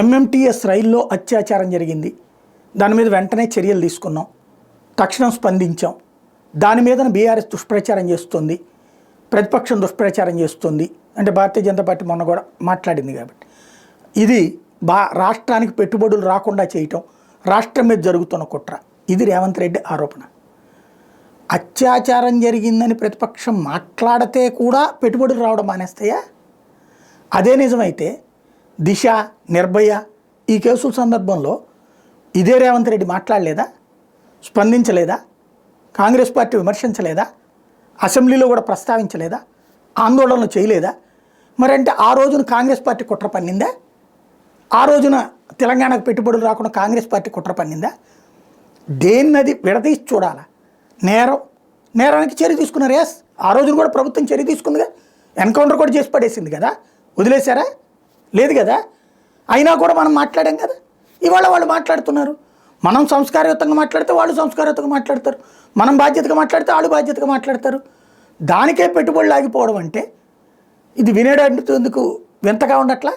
MMTS రైల్లో అత్యాచారం జరిగింది. దాని మీద వెంటనే చర్యలు తీసుకున్నాం, తక్షణం స్పందించాం. దాని మీద బీఆర్ఎస్ దుష్ప్రచారం చేస్తుంది, ప్రతిపక్షం దుష్ప్రచారం చేస్తుంది. అంటే భారతీయ జనతా పార్టీ మొన్న కూడా మాట్లాడింది. కాబట్టి ఇది రాష్ట్రానికి పెట్టుబడులు రాకుండా చేయటం, రాష్ట్రం మీద జరుగుతున్న కుట్ర. ఇది రేవంత్ రెడ్డి ఆరోపణ. అత్యాచారం జరిగిందని ప్రతిపక్షం మాట్లాడితే కూడా పెట్టుబడులు రావడం మానేస్తాయా? అదే నిజమైతే దిశ, నిర్భయ ఈ కేసుల సందర్భంలో ఇదే రేవంత్ రెడ్డి మాట్లాడలేదా? స్పందించలేదా? కాంగ్రెస్ పార్టీ విమర్శించలేదా? అసెంబ్లీలో కూడా ప్రస్తావించలేదా? ఆందోళనలు చేయలేదా? మరంటే ఆ రోజున కాంగ్రెస్ పార్టీ కుట్ర పన్నిందా? ఆ రోజున తెలంగాణకు పెట్టుబడులు రాకుండా కాంగ్రెస్ పార్టీ కుట్ర పన్నిందా? దేన్నది విడదీసి చూడాలా. నేరానికి చర్య తీసుకున్నారు. ఎస్, ఆ రోజున కూడా ప్రభుత్వం చర్య తీసుకుందిగా, ఎన్కౌంటర్ కూడా చేసి పడేసింది కదా. వదిలేశారా? లేదు కదా. అయినా కూడా మనం మాట్లాడాం కదా. ఇవాళ వాళ్ళు మాట్లాడుతున్నారు. మనం సంస్కారయుతంగా మాట్లాడితే వాళ్ళు సంస్కారయుతంగా మాట్లాడతారు, మనం బాధ్యతగా మాట్లాడితే వాళ్ళు బాధ్యతగా మాట్లాడతారు. దానికే పెట్టుబడులు ఆగిపోవడం అంటే ఇది వినేటందుకు వింతగా ఉండట్లా?